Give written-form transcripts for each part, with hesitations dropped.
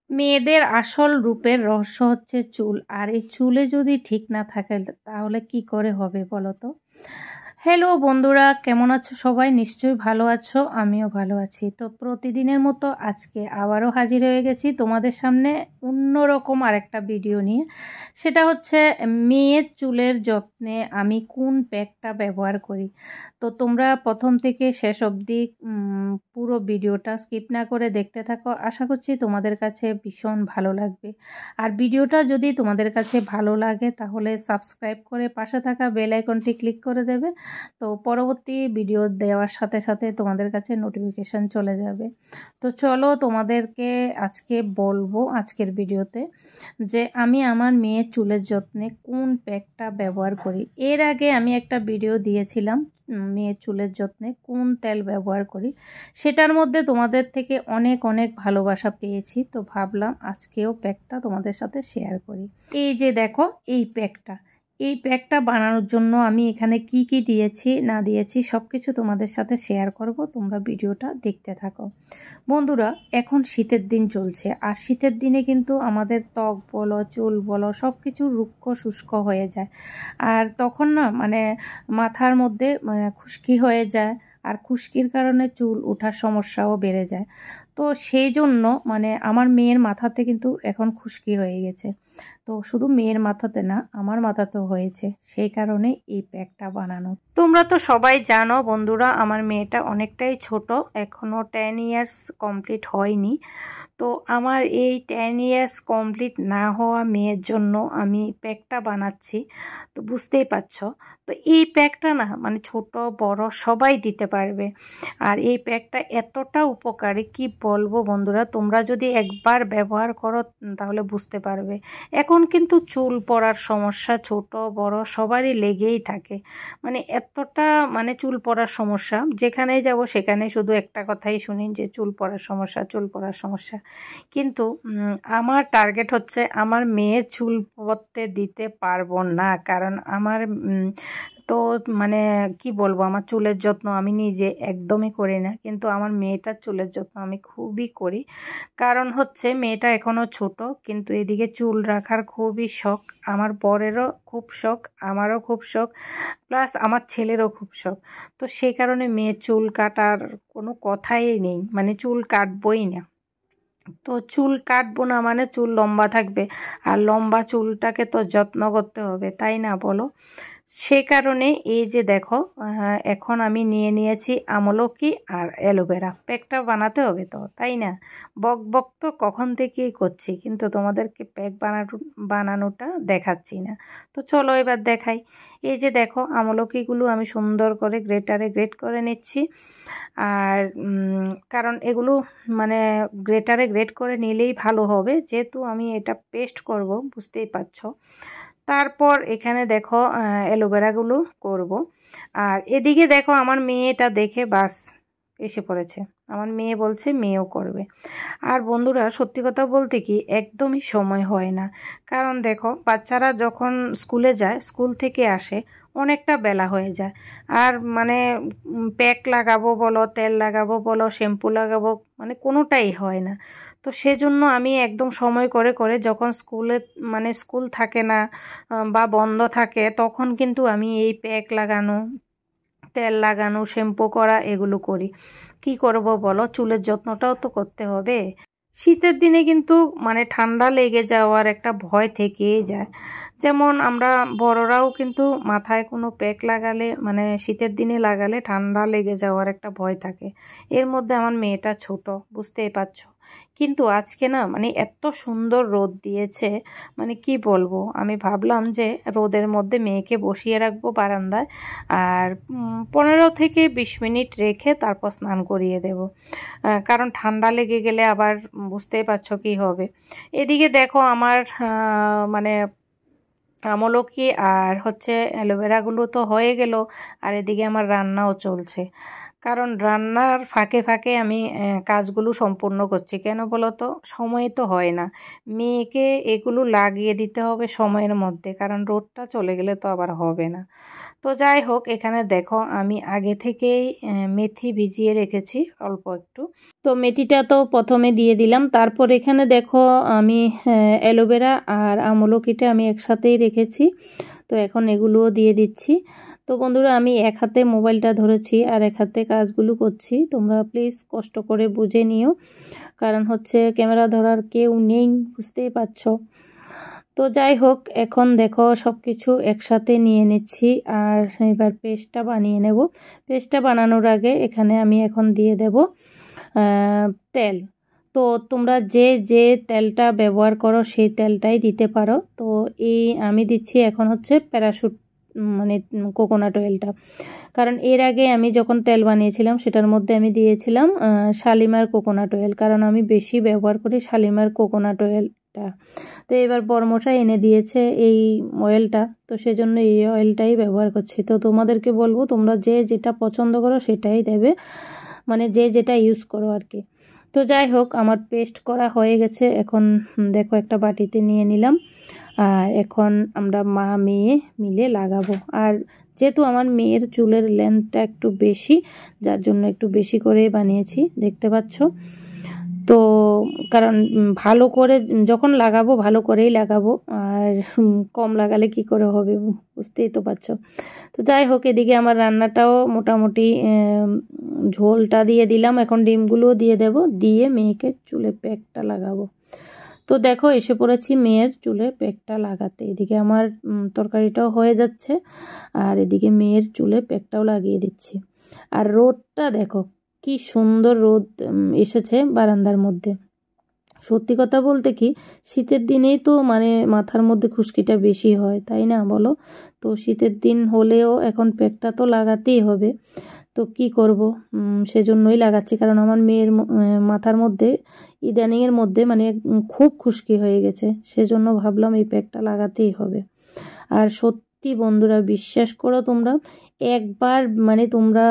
মেয়েদের আসল রূপের রহস্য হচ্ছে চুল। আর এই চুলে যদি ঠিক না থাকে তাহলে কি করে হবে বলো তো? হ্যালো বন্ধুরা, কেমন আছো সবাই? নিশ্চয়ই ভালো আছো, আমিও ভালো আছি। তো প্রতিদিনের মতো আজকে আবারও হাজির হয়ে গেছি তোমাদের সামনে অন্যরকম আরেকটা ভিডিও নিয়ে। সেটা হচ্ছে মেয়ের চুলের যত্নে আমি কোন প্যাকটা ব্যবহার করি। তো তোমরা প্রথম থেকে শেষ অবধি পুরো ভিডিওটা স্কিপ না করে দেখতে থাকো। আশা করছি তোমাদের কাছে ভীষণ ভালো লাগবে। আর ভিডিওটা যদি তোমাদের কাছে ভালো লাগে তাহলে সাবস্ক্রাইব করে পাশে থাকা বেল আইকনটি ক্লিক করে দেবে। তো পরবর্তী ভিডিও দেওয়ার সাথে সাথে তোমাদের কাছে নোটিফিকেশান চলে যাবে। তো চলো তোমাদেরকে আজকে বলবো আজকের ভিডিওতে যে আমি আমার মেয়ের চুলের যত্নে কোন প্যাকটা ব্যবহার করি। এর আগে আমি একটা ভিডিও দিয়েছিলাম মেয়ের চুলের যত্নে কোন তেল ব্যবহার করি। সেটার মধ্যে তোমাদের থেকে অনেক অনেক ভালোবাসা পেয়েছি, তো ভাবলাম আজকেও প্যাকটা তোমাদের সাথে শেয়ার করি। এই যে দেখো এই প্যাকটা বানানোর জন্য আমি এখানে কি কি দিয়েছি না দিয়েছি সব কিছু তোমাদের সাথে শেয়ার করব। তোমরা ভিডিওটা দেখতে থাকো। বন্ধুরা, এখন শীতের দিন চলছে, আর শীতের দিনে কিন্তু আমাদের ত্বক বলো চুল বলো সব কিছু রুক্ষ শুষ্ক হয়ে যায়। আর তখন না মাথার মধ্যে খুশকি হয়ে যায়, আর খুশকির কারণে চুল ওঠার সমস্যাও বেড়ে যায়। তো সেই জন্য আমার মেয়ের মাথাতে কিন্তু এখন খুশকি হয়ে গেছে। তো শুধু মেয়ের মাথাতে না, আমার মাথাতেও হয়েছে, সেই কারণে এই প্যাকটা বানানো। তোমরা তো সবাই জানো বন্ধুরা, আমার মেয়েটা অনেকটাই ছোট, এখনও 10 ইয়ার্স কমপ্লিট হয়নি। তো আমার এই 10 ইয়ার্স কমপ্লিট না হওয়া মেয়ের জন্য আমি প্যাকটা বানাচ্ছি। তো বুঝতেই পারছো, তো এই প্যাকটা না ছোট বড় সবাই দিতে পারবে। আর এই প্যাকটা এতটা উপকারী কি বলবো বন্ধুরা, তোমরা যদি একবার ব্যবহার করো তাহলে বুঝতে পারবে। এখন কিন্তু চুল পড়ার সমস্যা ছোট বড় সবারই লেগেই থাকে। এতটা চুল পড়ার সমস্যা, যেখানেই যাব সেখানে শুধু একটা কথাই শুনি যে চুল পড়ার সমস্যা, চুল পড়ার সমস্যা। কিন্তু আমার টার্গেট হচ্ছে আমার মেয়ের চুল পড়তে দিতে পারবো না, কারণ আমার তো কি বলবো, আমার চুলের যত্ন আমি নিজে একদমই করি না, কিন্তু আমার মেয়েটার চুলের যত্ন আমি খুবই করি। কারণ হচ্ছে মেয়েটা এখনও ছোট, কিন্তু এদিকে চুল রাখার খুবই শখ। আমার বরেরও খুব শখ, আমারও খুব শখ, প্লাস আমার ছেলেরও খুব শখ। তো সেই কারণে মেয়ের চুল কাটার কোনো কথাই নেই, চুল কাটবই না। তো চুল কাটবো না চুল লম্বা থাকবে, আর লম্বা চুলটাকে তো যত্ন করতে হবে, তাই না বলো? সেই কারণে এই যে দেখো, এখন আমি নিয়ে নিয়েছি আমলকি আর অ্যালোভেরা। প্যাকটা বানাতে হবে তো, তাই না? বক বক তো কখন থেকেই করছি, কিন্তু তোমাদেরকে প্যাক বানানোটা দেখাচ্ছি না। তো চলো এবার দেখাই। এই যে দেখো, আমলকিগুলো আমি সুন্দর করে গ্রেটারে গ্রেট করে নিচ্ছি। আর কারণ এগুলো গ্রেটারে গ্রেট করে নিলেই ভালো হবে, যেহেতু আমি এটা পেস্ট করব, বুঝতেই পারছো। তারপর এখানে দেখো অ্যালোভেরাগুলো করব। আর এদিকে দেখো আমার মেয়েটা দেখে বাস এসে পড়েছে। আমার মেয়ে বলছে মেয়েও করবে। আর বন্ধুরা, সত্যি কথা বলতে কি একদমই সময় হয় না। কারণ দেখো, বাচ্চারা যখন স্কুলে যায়, স্কুল থেকে আসে অনেকটা বেলা হয়ে যায়। আর প্যাক লাগাবো বলো, তেল লাগাবো বলো, শ্যাম্পু লাগাবো, কোনোটাই হয় না। তো সেজন্য আমি একদম সময় করে করে যখন স্কুল থাকে না বা বন্ধ থাকে, তখন কিন্তু আমি এই প্যাক লাগানো, তেল লাগানো, শ্যাম্পু করা এগুলো করি। কি করব বলো, চুলের যত্নটাও তো করতে হবে। শীতের দিনে কিন্তু ঠান্ডা লেগে যাওয়ার একটা ভয় থেকেই যায়। যেমন আমরা বড়রাও কিন্তু মাথায় কোনো প্যাক লাগালে শীতের দিনে লাগালে ঠান্ডা লেগে যাওয়ার একটা ভয় থাকে। এর মধ্যে আমার মেয়েটা ছোট, বুঝতেই পারছো। কিন্তু আজকে না এত সুন্দর রোদ দিয়েছে, কি বলবো, আমি ভাবলাম যে রোদের মধ্যে মেয়েকে বসিয়ে রাখবো বারান্দায়, আর 15 থেকে 20 মিনিট রেখে তারপর স্নান করিয়ে দেব। কারণ ঠান্ডা লেগে গেলে আবার বুঝতেই পারছো কি হবে। এদিকে দেখো আমার আমলকি আর হচ্ছে অ্যালোভেরাগুলো তো হয়ে গেল, আর এদিকে আমার রান্নাও চলছে। কারণ রান্নার ফাঁকে ফাঁকে আমি কাজগুলো সম্পূর্ণ করছি। কেন বলো তো, সময় তো হয় না। মেয়েকে এগুলো লাগিয়ে দিতে হবে সময়ের মধ্যে, কারণ রোদটা চলে গেলে তো আবার হবে না। তো যাই হোক, এখানে দেখো আমি আগে থেকেই মেথি ভিজিয়ে রেখেছি অল্প একটু। তো মেথিটা তো প্রথমে দিয়ে দিলাম, তারপর এখানে দেখো আমি অ্যালোভেরা আর আমলকিটা আমি একসাথেই রেখেছি। তো এখন এগুলোও দিয়ে দিচ্ছি। তো বন্ধুরা, আমি এক হাতে মোবাইলটা ধরেছি আর এক হাতে কাজগুলো করছি, তোমরা প্লিজ কষ্ট করে বুঝে নিও, কারণ হচ্ছে ক্যামেরা ধরার কেউ নেই, বুঝতেই পারছো। তো যাই হোক, এখন দেখো সব কিছু একসাথে নিয়ে নিচ্ছি আর এবার পেস্টটা বানিয়ে নেব। পেস্টটা বানানোর আগে এখানে আমি এখন দিয়ে দেব তেল। তো তোমরা যে যে তেলটা ব্যবহার করো সেই তেলটাই দিতে পারো। তো এই আমি দিচ্ছি এখন হচ্ছে প্যারাশুট মানে কোকোনাট অয়েলটা, কারণ এর আগে আমি যখন তেল বানিয়েছিলাম সেটার মধ্যে আমি দিয়েছিলাম শালিমার কোকোনাট অয়েল, কারণ আমি বেশি ব্যবহার করি শালিমার কোকোনাট অয়েলটা। তো এবার বড়মশাই এনে দিয়েছে এই অয়েলটা, তো সেজন্য এই অয়েলটাই ব্যবহার করছি। তো তোমাদেরকে বলবো তোমরা যে যেটা পছন্দ করো সেটাই দেবে, মানে যে যেটা ইউজ করো আর কি। তো যাই হোক, আমার পেস্ট করা হয়ে গেছে। এখন দেখো একটা বাটিতে নিয়ে নিলাম আর এখন আমরা মা মেয়ে মিলে লাগাবো। আর যেহেতু আমার মেয়ের চুলের লেন্থটা একটু বেশি, যার জন্য একটু বেশি করে বানিয়েছি, দেখতে পাচ্ছ। তো কারণ ভালো করে যখন লাগাবো ভালো করেই লাগাবো, আর কম লাগালে কি করে হবে, বুঝতেই তো পারছো। তো যাই হোক, এদিকে আমার রান্নাটাও মোটামুটি ঝোলটা দিয়ে দিলাম, এখন ডিমগুলোও দিয়ে দেব, দিয়ে মেয়েকে চুলে প্যাকটা লাগাবো। তো দেখো এসে পড়েছি মেয়ের চুলে প্যাকটা লাগাতে। এদিকে আমার তরকারিটাও হয়ে যাচ্ছে আর এদিকে মেয়ের চুলে প্যাকটাও লাগিয়ে দিচ্ছি। আর রোদটা দেখো কি সুন্দর রোদ এসেছে বারান্দার মধ্যে। সত্যি কথা বলতে কি, শীতের দিনেই তো মানে মাথার মধ্যে খুশকিটা বেশি হয়, তাই না বলো? তো শীতের দিন হলেও এখন প্যাকটা তো লাগাতেই হবে। তো কি করব, সেজন্যই লাগাচ্ছি, কারণ আমার মেয়ের মাথার মধ্যে ইদানিংয়ের মধ্যে মানে খুব খুশকি হয়ে গেছে, সেজন্য ভাবলাম এই প্যাকটা লাগাতেই হবে। আর সত্যি বন্ধুরা, বিশ্বাস করো তোমরা, একবার মানে তোমরা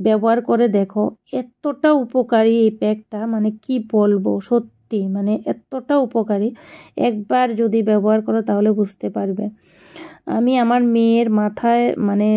ব্যবহার করে দেখো, এতটা উপকারী এই প্যাকটা, মানে কি বলবো, সত্যি মানে এতটা উপকারী। একবার যদি ব্যবহার করো তাহলে বুঝতে পারবে। আমি আমার মেয়ের মাথায় মানে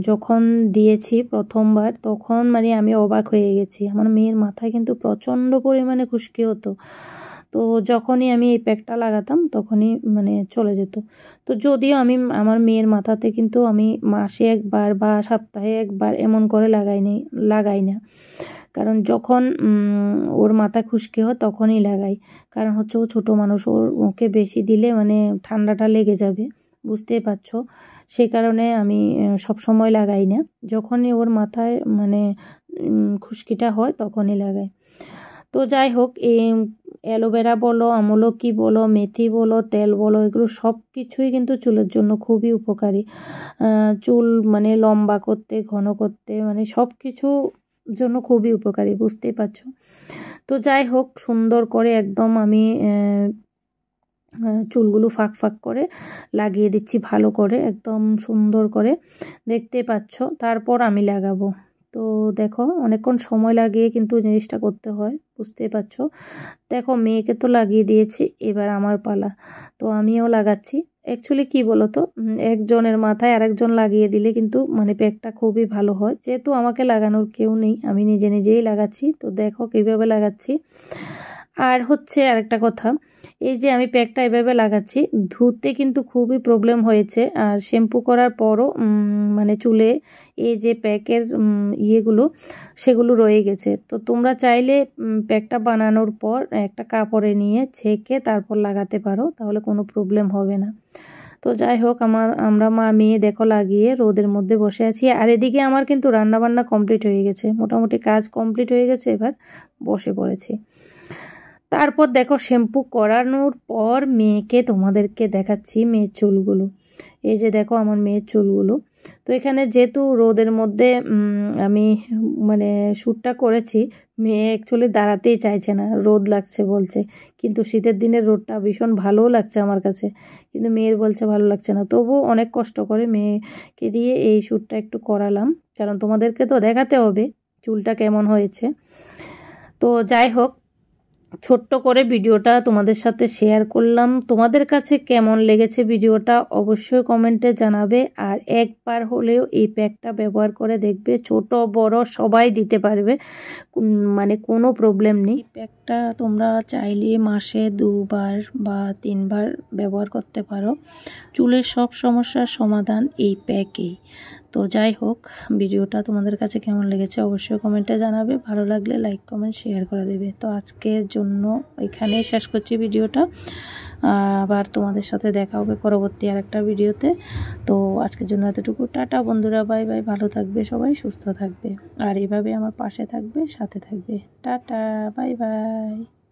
যখন দিয়েছি প্রথমবার, তখন মানে আমি অবাক হয়ে গেছি। আমার মেয়ের মাথায় কিন্তু প্রচণ্ড পরিমাণে খুশকি হতো। তো যখনই আমি এই প্যাকটা লাগাতাম তখনই মানে চলে যেত। তো যদিও আমি আমার মেয়ের মাথাতে কিন্তু আমি মাসে একবার বা সপ্তাহে একবার এমন করে লাগাই না, কারণ যখন ওর মাথা খুশকি হয় তখনই লাগাই। কারণ হচ্ছে ও ছোটো মানুষ, ওকে বেশি দিলে মানে ঠান্ডাটা লেগে যাবে, বুঝতেই পারছো। সেই কারণে আমি সব সময় লাগাই না, যখনই ওর মাথায় মানে খুশকিটা হয় তখনই লাগাই। তো যাই হোক, এই অ্যালোভেরা বলো, আমলকি বলো, মেথি বলো, তেল বলো, এগুলো সব কিছুই কিন্তু চুলের জন্য খুবই উপকারী। চুল মানে লম্বা করতে, ঘন করতে, মানে সব কিছু জন্য খুবই উপকারী, বুঝতেই পারছো। তো যাই হোক, সুন্দর করে একদম আমি চুলগুলো ফাঁক ফাঁক করে লাগিয়ে দিচ্ছি ভালো করে, একদম সুন্দর করে, দেখতে পাচ্ছ। তারপর আমি লাগাবো। তো দেখো অনেকক্ষণ সময় লাগিয়ে কিন্তু জিনিসটা করতে হয়, বুঝতেই পারছো। দেখো মেয়েকে তো লাগিয়ে দিয়েছি, এবার আমার পালা। তো আমিও লাগাচ্ছি। অ্যাকচুয়ালি কি বলো তো, একজনের মাথায় আরেকজন লাগিয়ে দিলে কিন্তু মানে প্যাকটা খুবই ভালো হয়। যেহেতু আমাকে লাগানোর কেউ নেই, আমি নিজে নিজেই লাগাচ্ছি। তো দেখো কীভাবে লাগাচ্ছি। আর হচ্ছে আরেকটা কথা, এই যে আমি প্যাকটা এভাবে লাগাচ্ছি, ধুতে কিন্তু খুবই প্রবলেম হয়েছে। আর শ্যাম্পু করার পরও মানে চুলে এই যে প্যাকের ইয়েগুলো সেগুলো রয়ে গেছে। তো তোমরা চাইলে প্যাকটা বানানোর পর একটা কাপড়ে নিয়ে ছেঁকে তারপর লাগাতে পারো, তাহলে কোনো প্রবলেম হবে না। তো যাই হোক, আমরা মা মেয়ে দেখো লাগিয়ে রোদের মধ্যে বসে আছি। আর এদিকে আমার কিন্তু রান্নাবান্না কমপ্লিট হয়ে গেছে, মোটামুটি কাজ কমপ্লিট হয়ে গেছে, এবার বসে পড়েছি। তারপর দেখো শ্যাম্পু করানোর পর মেয়েকে তোমাদেরকে দেখাচ্ছি মেয়ের চুলগুলো। এই যে দেখো আমার মেয়ের চুলগুলো। তো এখানে যেহেতু রোদের মধ্যে আমি মানে শ্যুটটা করেছি, মেয়ে অ্যাকচুয়ালি দাঁড়াতেই চাইছে না, রোদ লাগছে বলছে। কিন্তু শীতের দিনের রোদটা ভীষণ ভালোও লাগছে আমার কাছে, কিন্তু মেয়ের বলছে ভালো লাগছে না। তবুও অনেক কষ্ট করে মেয়েকে দিয়ে এই শ্যুটটা একটু করালাম, কারণ তোমাদেরকে তো দেখাতে হবে চুলটা কেমন হয়েছে। তো যাই হোক, ছোট্ট করে ভিডিওটা তোমাদের সাথে শেয়ার করলাম। তোমাদের কাছে কেমন লেগেছে ভিডিওটা অবশ্যই কমেন্টে জানাবে। আর একবার হলেও এই প্যাকটা ব্যবহার করে দেখবে, ছোট বড় সবাই দিতে পারবে, মানে কোনো প্রবলেম নেই। এই প্যাকটা তোমরা চাইলে মাসে 2বার বা 3বার ব্যবহার করতে পারো। চুলের সব সমস্যার সমাধান এই প্যাকেই। তো যাই হোক, ভিডিওটা তোমাদের কাছে কেমন লেগেছে অবশ্যই কমেন্টে জানাবে। ভালো লাগলে লাইক কমেন্ট শেয়ার করে দেবে। তো আজকের জন্য এখানেই শেষ করছি ভিডিওটা। আবার তোমাদের সাথে দেখা হবে পরবর্তী আরেকটা ভিডিওতে। তো আজকের জন্য এতটুকু। টাটা বন্ধুরা, বাই বাই। ভালো থাকবে সবাই, সুস্থ থাকবে, আর এভাবে আমার পাশে থাকবে, সাথে থাকবে। Tata, bye bye.